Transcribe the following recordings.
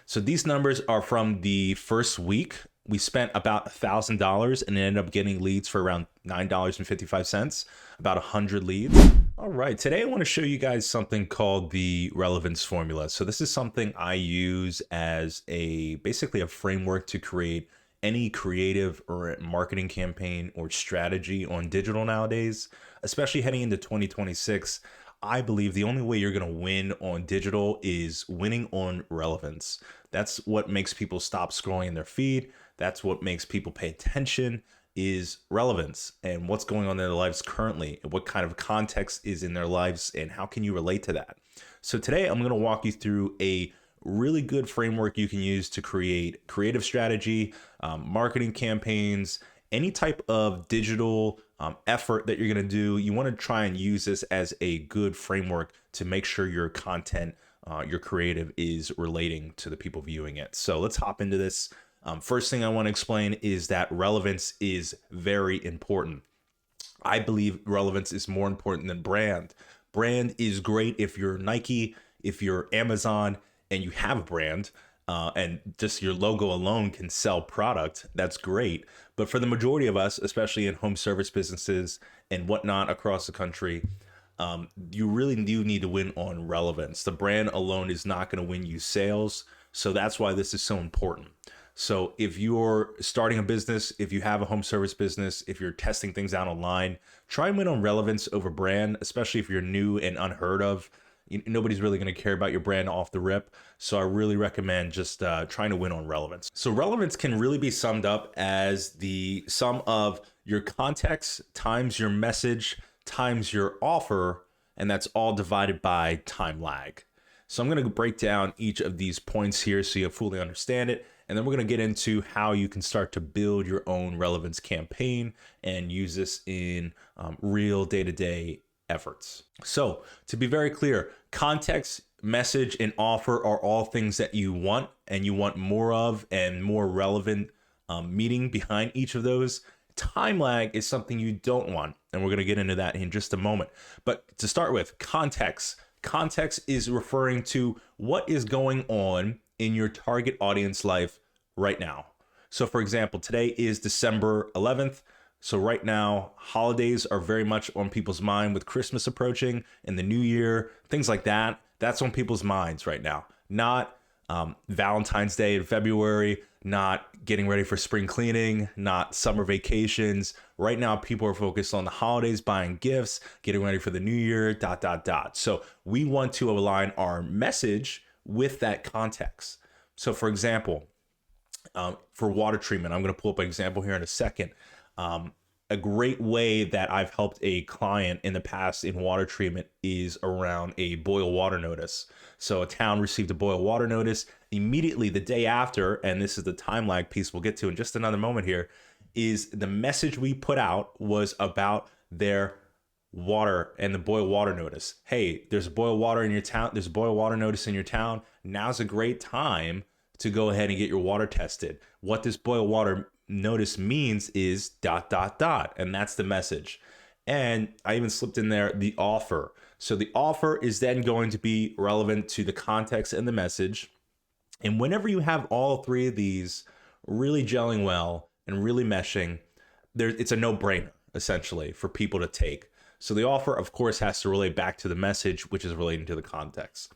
So these numbers are from the first week. We spent about $1,000 and ended up getting leads for around $9.55, about 100 leads. All right, today I want to show you guys something called the Relevance Formula. So this is something I use as basically a framework to create any creative or marketing campaign or strategy on digital nowadays, especially heading into 2026. I believe the only way you're going to win on digital is winning on relevance. That's what makes people stop scrolling in their feed. That's what makes people pay attention is relevance and what's going on in their lives currently, and what kind of context is in their lives, and how can you relate to that. So today I'm going to walk you through a really good framework you can use to create creative strategy, marketing campaigns, any type of digital effort that you're going to do. You want to try and use this as a good framework to make sure your content, your creative is relating to the people viewing it. So let's hop into this. First thing I want to explain is that relevance is very important. I believe relevance is more important than brand. Brand is great if you're Nike, if you're Amazon, and you have a brand, and just your logo alone can sell product. That's great. But for the majority of us, especially in home service businesses and whatnot across the country, you really do need to win on relevance. The brand alone is not going to win you sales. So that's why this is so important. So if you're starting a business, if you have a home service business, if you're testing things out online, try and win on relevance over brand, especially if you're new and unheard of. Nobody's really going to care about your brand off the rip. So I really recommend just trying to win on relevance. So relevance can really be summed up as the sum of your context times your message times your offer, and that's all divided by time lag. So I'm going to break down each of these points here so you fully understand it. And then we're going to get into how you can start to build your own relevance campaign and use this in real day-to-day efforts. So to be very clear, context, message, and offer are all things that you want and you want more of, and more relevant meaning behind each of those. Time lag is something you don't want, and we're going to get into that in just a moment. But to start with, context. Context is referring to what is going on in your target audience life right now. So for example, today is December 11th. So right now, holidays are very much on people's mind with Christmas approaching and the new year, things like that. That's on people's minds right now. Not Valentine's Day in February, not getting ready for spring cleaning, not summer vacations. Right now, people are focused on the holidays, buying gifts, getting ready for the new year, ... So we want to align our message with that context. So for example, for water treatment, I'm going to pull up an example here in a second. A great way that I've helped a client in the past in water treatment is around a boil water notice. So a town received a boil water notice immediately the day after, and this is the time lag piece we'll get to in just another moment here, is the message we put out was about their water and the boil water notice. Hey, there's a boil water in your town. There's a boil water notice in your town. Now's a great time to go ahead and get your water tested. What this boil water notice means is ... And that's the message. And I even slipped in there the offer. So the offer is then going to be relevant to the context and the message. And whenever you have all three of these really gelling well and really meshing, it's a no-brainer, essentially, for people to take. So the offer, of course, has to relate back to the message, which is relating to the context.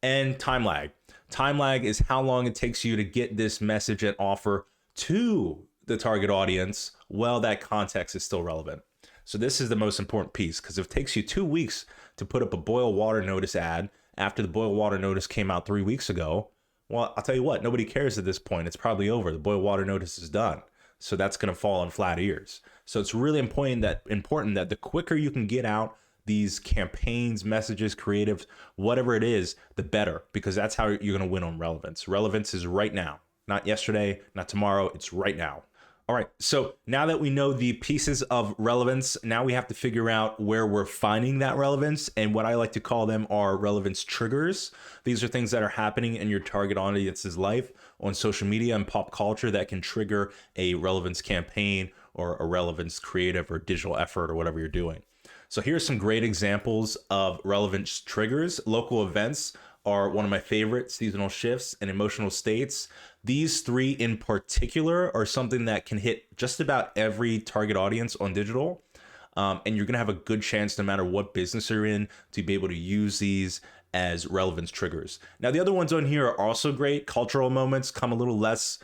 And time lag. Time lag is how long it takes you to get this message and offer to the target audience while that context is still relevant. So this is the most important piece, because if it takes you 2 weeks to put up a boil water notice ad after the boil water notice came out 3 weeks ago, well, I'll tell you what, nobody cares at this point. It's probably over. The boil water notice is done. So that's going to fall on flat ears. So it's really important that the quicker you can get out these campaigns, messages, creatives, whatever it is, the better, because that's how you're going to win on relevance. Relevance is right now, not yesterday, not tomorrow. It's right now. All right, so now that we know the pieces of relevance, now we have to figure out where we're finding that relevance, and what I like to call them are relevance triggers. These are things that are happening in your target audience's life on social media and pop culture that can trigger a relevance campaign or a relevance creative or digital effort or whatever you're doing. So here's some great examples of relevance triggers. Local events are one of my favorite, seasonal shifts and emotional states. These three in particular are something that can hit just about every target audience on digital. And you're going to have a good chance, no matter what business you're in, to be able to use these as relevance triggers. Now, the other ones on here are also great. Cultural moments come a little less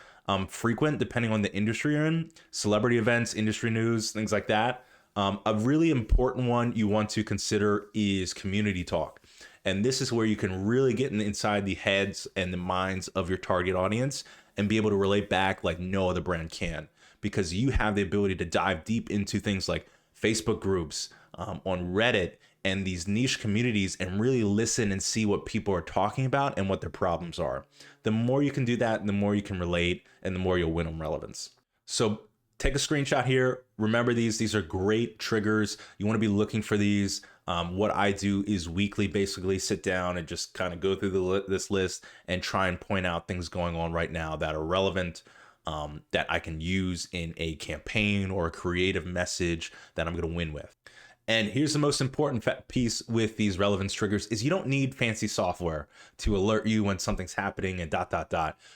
frequent depending on the industry you're in. Celebrity events, industry news, things like that. A really important one you want to consider is community talk. And this is where you can really get inside the heads and the minds of your target audience and be able to relate back like no other brand can, because you have the ability to dive deep into things like Facebook groups, on Reddit, and these niche communities, and really listen and see what people are talking about and what their problems are. The more you can do that, the more you can relate, and the more you'll win on relevance. So take a screenshot here. Remember these are great triggers. You want to be looking for these. What I do is weekly, basically sit down and just kind of go through this list and try and point out things going on right now that are relevant, that I can use in a campaign or a creative message that I'm going to win with. And here's the most important piece with these relevance triggers is you don't need fancy software to alert you when something's happening and ...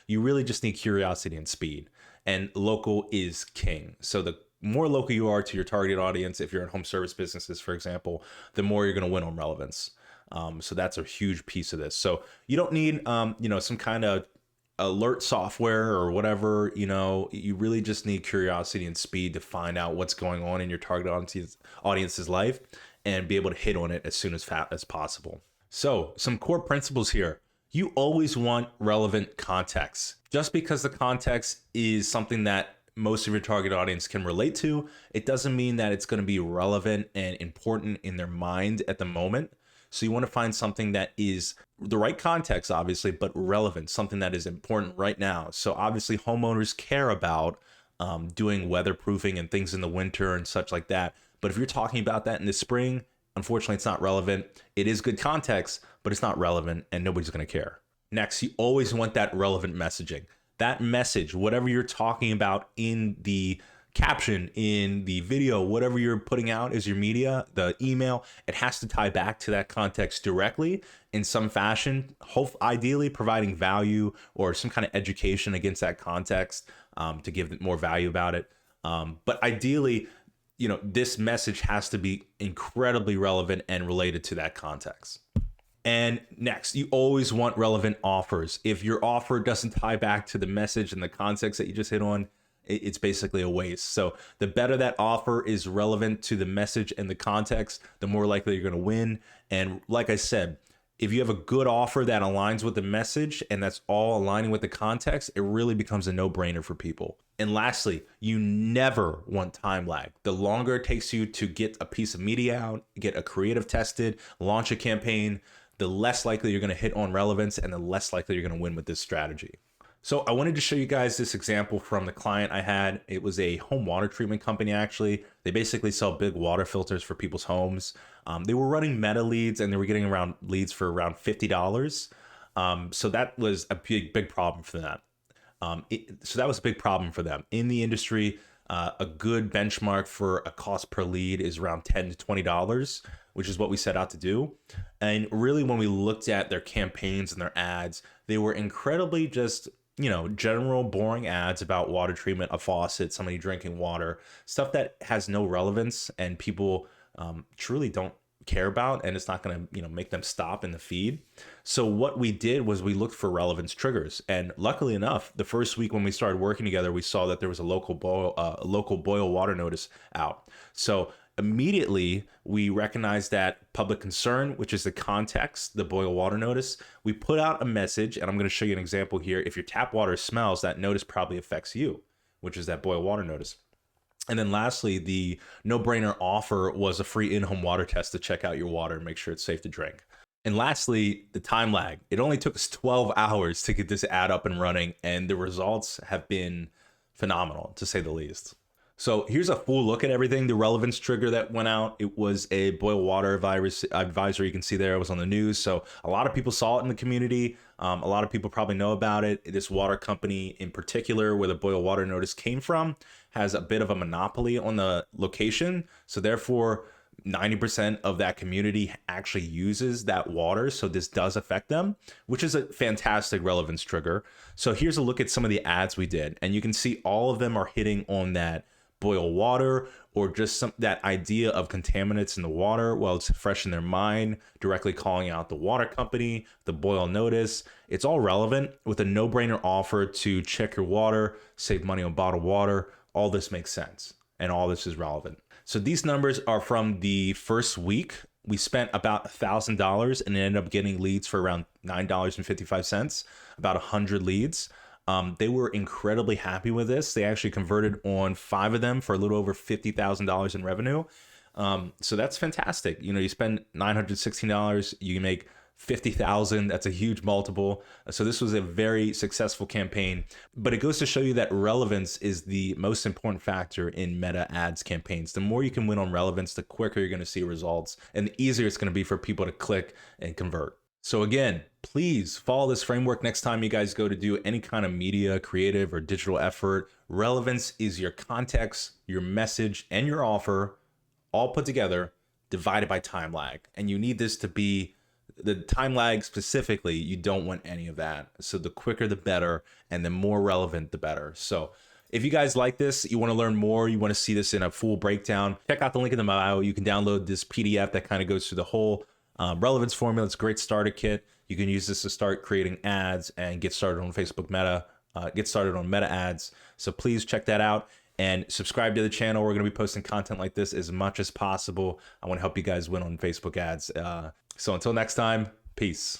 You really just need curiosity and speed. And local is king. So the more local you are to your target audience, if you're in home service businesses, for example, the more you're going to win on relevance. So that's a huge piece of this. So you don't need, some kind of alert software or whatever. You really just need curiosity and speed to find out what's going on in your target audience's life and be able to hit on it as soon as possible. So some core principles here. You always want relevant context. Just because the context is something that most of your target audience can relate to, it doesn't mean that it's going to be relevant and important in their mind at the moment. So you want to find something that is the right context, obviously, but relevant, something that is important right now. So obviously homeowners care about doing weatherproofing and things in the winter and such like that. But if you're talking about that in the spring, unfortunately, it's not relevant. It is good context, but it's not relevant and nobody's going to care. Next, you always want that relevant messaging. That message, whatever you're talking about in the caption, in the video, whatever you're putting out as your media, the email, it has to tie back to that context directly in some fashion, ideally providing value or some kind of education against that context, to give more value about it. But ideally, this message has to be incredibly relevant and related to that context. And next, you always want relevant offers. If your offer doesn't tie back to the message and the context that you just hit on, it's basically a waste. So the better that offer is relevant to the message and the context, the more likely you're going to win. And like I said, if you have a good offer that aligns with the message and that's all aligning with the context, it really becomes a no-brainer for people. And lastly, you never want time lag. The longer it takes you to get a piece of media out, get a creative tested, launch a campaign, the less likely you're going to hit on relevance and the less likely you're going to win with this strategy. So I wanted to show you guys this example from the client I had. It was a home water treatment company, actually. They basically sell big water filters for people's homes. They were running meta leads and they were getting around leads for around $50. So that was a big problem for them. So that was a big problem for them. In the industry, a good benchmark for a cost per lead is around $10 to $20, which is what we set out to do. And really, when we looked at their campaigns and their ads, they were incredibly just, general boring ads about water treatment, a faucet, somebody drinking water, stuff that has no relevance and people truly don't care about, and it's not going to make them stop in the feed. So what we did was we looked for relevance triggers, and luckily enough, the first week when we started working together, we saw that there was a local boil water notice out. So immediately we recognized that public concern, which is the context, the boil water notice. We put out a message, and I'm going to show you an example here. If your tap water smells, that notice probably affects you, which is that boil water notice. And then lastly, the no-brainer offer was a free in-home water test to check out your water and make sure it's safe to drink. And lastly, the time lag. It only took us 12 hours to get this ad up and running, and the results have been phenomenal, to say the least. So here's a full look at everything. The relevance trigger that went out, it was a boil water advisor. You can see there, it was on the news. So a lot of people saw it in the community. A lot of people probably know about it. This water company in particular, where the boil water notice came from, has a bit of a monopoly on the location. So therefore, 90% of that community actually uses that water. So this does affect them, which is a fantastic relevance trigger. So here's a look at some of the ads we did. And you can see all of them are hitting on that boil water or just that idea of contaminants in the water while it's fresh in their mind, directly calling out the water company, the boil notice. It's all relevant with a no-brainer offer to check your water, save money on bottled water. All this makes sense and all this is relevant. So these numbers are from the first week. We spent about $1,000 and ended up getting leads for around $9.55, about 100 leads. They were incredibly happy with this. They actually converted on 5 of them for a little over $50,000 in revenue. So that's fantastic. You know, you spend $916, you can make 50,000. That's a huge multiple. So this was a very successful campaign, but it goes to show you that relevance is the most important factor in meta ads campaigns. The more you can win on relevance, the quicker you're going to see results and the easier it's going to be for people to click and convert. So again, please follow this framework next time you guys go to do any kind of media, creative, or digital effort. Relevance is your context, your message, and your offer all put together, divided by time lag. And you need this to be the time lag specifically. You don't want any of that. So the quicker, the better, and the more relevant, the better. So if you guys like this, you want to learn more, you want to see this in a full breakdown, check out the link in the bio. You can download this PDF that kind of goes through the whole relevance formula. It's a great starter kit. You can use this to start creating ads and get started on Facebook Meta, get started on Meta ads. So please check that out and subscribe to the channel. We're going to be posting content like this as much as possible. I want to help you guys win on Facebook ads. So until next time, peace.